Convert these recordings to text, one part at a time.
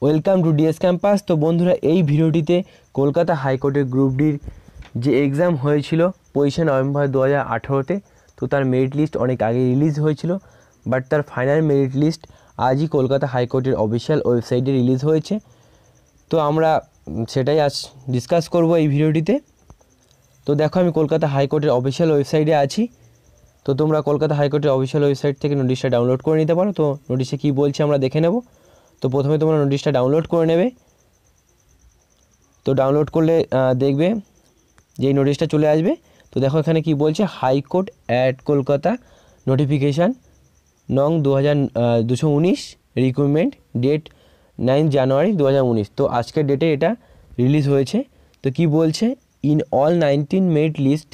Welcome to DS campus. তো বন্ধুরা, এই ভিডিওটিতে কলকাতা হাইকোর্টের গ্রুপ ডির যে এক্সাম হয়েছিল 25 নভেম্বর 2018-তে, তো তার মেরিট লিস্ট অনেক আগে রিলিজ হয়েছিল, বাট তার ফাইনাল মেরিট লিস্ট আজই কলকাতা হাইকোর্টের অফিসিয়াল ওয়েবসাইটে রিলিজ হয়েছে। তো আমরা সেটাই আজ ডিসকাস করব এই ভিডিওটিতে। তো দেখো, আমি কলকাতা হাইকোর্টের অফিসিয়াল ওয়েবসাইটে আছি। তো তোমরা কলকাতা হাইকোর্টের অফিসিয়াল ওয়েবসাইট থেকে নোটিশটা ডাউনলোড করে নিতে পারো। তো নোটিশে কী বলছে আমরা দেখে নেব। তো প্রথমে তোমরা নোটিশটা ডাউনলোড করে নেবে। তো ডাউনলোড করলে দেখবে যে এই নোটিশটা চলে আসবে। তো দেখো এখানে কি বলছে, হাইকোর্ট অ্যাট কলকাতা নোটিফিকেশান নং 2219 রিক্রুটমেন্ট ডেট 9 জানুয়ারি 2019। তো আজকের ডেটে এটা রিলিজ হয়েছে। তো কি বলছে, in all 19 merit list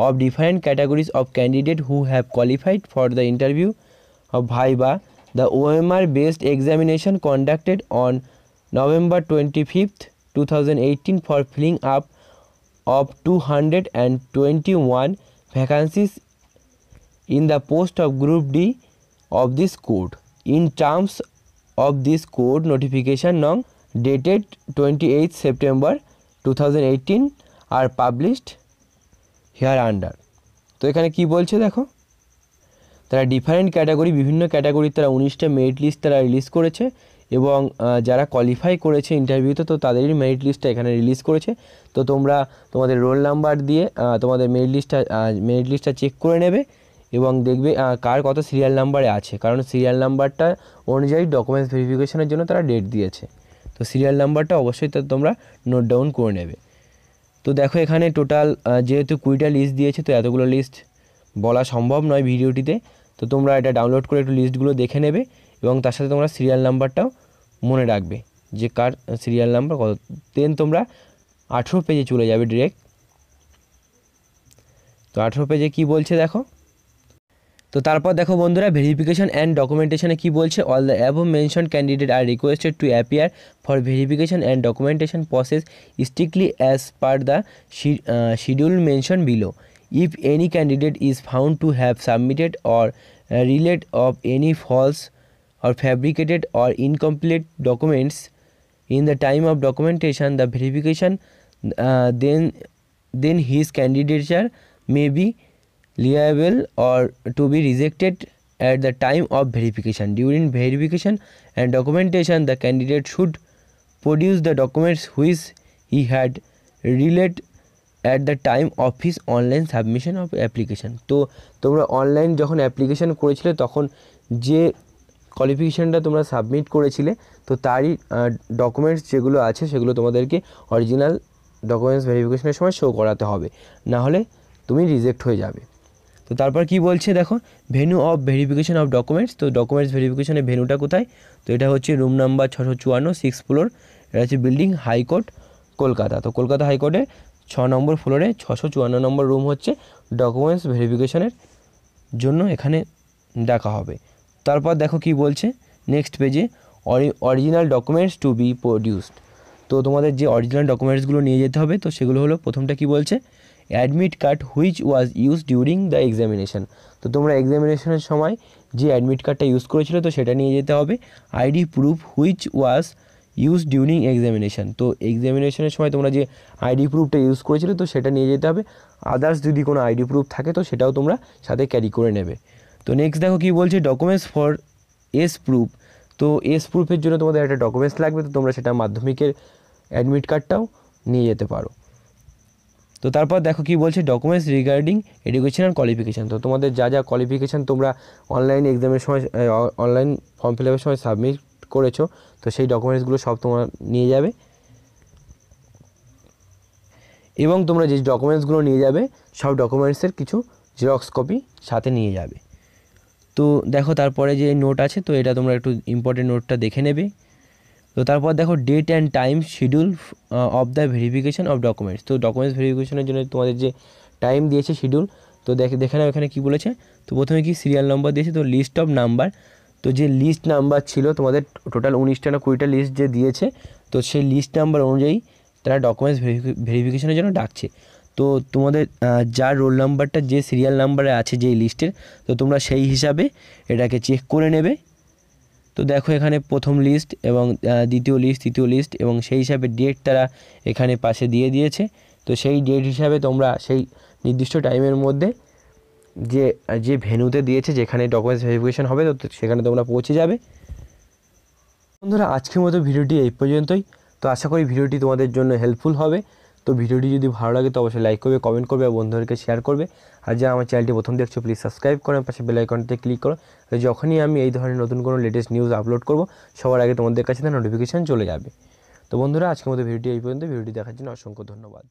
of different categories of candidates who have qualified for the interview of Viva, the OMR based examination conducted on November 25th 2018 for filling up of 221 vacancies in the post of Group D of this code in terms of this code notification nong dated 28th September 2018 are published here under. তো এখানে কি বলছে দেখো, তারা different category, বিভিন্ন ক্যাটাগরির তারা 19টা merit list তারা রিলিজ করেছে, এবং যারা কোয়ালিফাই করেছে ইন্টারভিউতে তো তাদেরই মেরিট লিস্টটা এখানে রিলিজ করেছে। তো তোমরা তোমাদের রোল নাম্বার দিয়ে তোমাদের মেরিট লিস্টটা চেক করে নেবে এবং দেখবে কার কত সিরিয়াল নাম্বারে আছে, কারণ সিরিয়াল নাম্বারটা অনুযায়ী ডকুমেন্টস ভেরিফিকেশনের জন্য তারা ডেট দিয়েছে। তো সিরিয়াল নাম্বারটা অবশ্যই তোমরা নোট ডাউন করে নেবে। তো দেখো এখানে টোটাল যেহেতু 20টা লিস্ট দিয়েছে, তো এতগুলো লিস্ট বলা সম্ভব নয় ভিডিওটিতে। তো তোমরা এটা ডাউনলোড করে একটু লিস্টগুলো দেখে নেবে এবং তার সাথে তোমরা সিরিয়াল নাম্বারটাও মনে রাখবে যে কার সিরিয়াল নাম্বার কত। দেন তোমরা 18 পেজে চলে যাবে ডিরেক্ট। তো 18 পেজে কি বলছে দেখো। তো তারপর দেখো বন্ধুরা, ভেরিফিকেশন অ্যান্ড ডকুমেন্টেশনে কি বলছে, all the above mention candidate are requested to appear for verification and documentation process strictly as per the schedule mention below. If any candidate is found to have submitted or relied of any false or fabricated or incomplete documents in the time of documentation, the verification, then his candidature may be liable or to be rejected at the time of verification. During verification and documentation, the candidate should produce the documents which he had relayed at the time of his online submission of application. তো তোমরা online যখন application করেছিলে তখন যে কোয়ালিফিকেশানটা তোমরা submit করেছিলে, তো তারই ডকুমেন্টস যেগুলো আছে সেগুলো তোমাদেরকে অরিজিনাল ডকুমেন্টস ভেরিফিকেশনের সময় শো করাতে হবে, না হলে তুমি রিজেক্ট হয়ে যাবে। তো তারপর কি বলছে দেখো, venue of verification of documents. তো ডকুমেন্টস ভেরিফিকেশনের ভেন্যুটা কোথায়, তো এটা হচ্ছে রুম নাম্বার 654 6th ফ্লোর, এটা হচ্ছে বিল্ডিং হাইকোর্ট কলকাতা। তো কলকাতা হাইকোর্টে 6 নম্বর ফ্লোরে 654 নম্বর রুম হচ্ছে ডকুমেন্টস ভেরিফিকেশনের জন্য এখানে ডাকা হবে। তারপর দেখো কি বলছে নেক্সট পেজে, original documents two B produced. তো তোমাদের যে অরিজিনাল ডকুমেন্টসগুলো নিয়ে যেতে হবে, তো সেগুলো হলো, প্রথমটা কি বলছে, admit card which was use during the examination. তো তোমরা এক্সামিনেশনের সময় যে অ্যাডমিট কার্ডটা ইউজ করেছিল তো সেটা নিয়ে যেতে হবে। ID proof which was use during examination. তো এক্সামিনেশনের সময় তোমরা যে আইডি প্রুফটা ইউজ করেছিলে তো সেটা নিয়ে যেতে হবে। আদার্স যদি কোনো আইডি প্রুফ থাকে তো সেটাও তোমরা সাথে ক্যারি করে নেবে। তো নেক্সট দেখো কি বলছে, ডকুমেন্টস ফর এস প্রুফ। তো এস প্রুফের জন্য তোমাদের একটা ডকুমেন্টস লাগবে, তো তোমরা সেটা মাধ্যমিকের অ্যাডমিট কার্ডটাও নিয়ে যেতে পারো। তো তারপর দেখো কি বলছে, ডকুমেন্টস রিগার্ডিং এডুকেশনাল কোয়ালিফিকেশান। তো তোমাদের যা যা কোয়ালিফিকেশান তোমরা অনলাইন এক্সামের সময় অনলাইন ফর্ম ফিল আপের সময় সাবমিট করেছো, তো সেই ডকুমেন্টসগুলো সব তোমরা নিয়ে যাবে, এবং তোমরা যে ডকুমেন্টসগুলো নিয়ে যাবে সব ডকুমেন্টসের কিছু জেরক্স কপি সাথে নিয়ে যাবে। তো দেখো তারপরে যে নোট আছে, তো এটা তোমরা একটু ইম্পর্টেন্ট নোটটা দেখে নেবে। তো তারপর দেখো date and time schedule of the verification of documents. তো ডকুমেন্টস ভেরিফিকেশনের জন্য তোমাদের যে টাইম দিয়েছে শিডিউল, তো দেখে নাও এখানে কী বলেছে। তো প্রথমে কি সিরিয়াল নম্বর দিয়েছে, তো লিস্ট অফ নাম্বার। তো যে লিস্ট নাম্বার ছিল তোমাদের টোটাল 19টা না 20টা লিস্ট যে দিয়েছে, তো সেই লিস্ট নাম্বার অনুযায়ী তারা ডকুমেন্টস ভেরিফিকেশনের জন্য ডাকছে। তো তোমাদের যার রোল নাম্বারটা যে সিরিয়াল নাম্বারে আছে যেই লিস্টের, তো তোমরা সেই হিসাবে এটাকে চেক করে নেবে। তো তো দেখো এখানে প্রথম লিস্ট এবং দ্বিতীয় লিস্ট, তৃতীয় লিস্ট এবং সেই হিসাবে ডেট তারা এখানে পাশে দিয়ে দিয়েছে। তো সেই ডেট হিসাবে তোমরা সেই নির্দিষ্ট টাইমের মধ্যে যে ভেন্যুতে দিয়েছে, যেখানে ডকুমেন্টস ভেরিফিকেশন হবে, তো সেখানে তোমরা পৌঁছে যাবে। বন্ধুরা আজকের মতো ভিডিওটি এই পর্যন্তই। তো আশা করি ভিডিওটি তোমাদের জন্য হেল্পফুল হবে। তো ভিডিওটি যদি ভালো লাগে তো অবশ্যই লাইক করবে, কমেন্ট করবে আর বন্ধুদেরকে শেয়ার করবে। আর যারা আমার চ্যানেলটি প্রথম দেখছো প্লিজ সাবস্ক্রাইব করো, পাশে বেল আইকনটিতে ক্লিক করো, যখনই আমি এই ধরনের নতুন কোনো লেটেস্ট নিউজ আপলোড করব সবার আগে তোমাদের কাছে নোটিফিকেশান চলে যাবে। তো বন্ধুরা আজকের মতো ভিডিওটি এই পর্যন্ত। ভিডিওটি দেখার জন্য অসংখ্য ধন্যবাদ।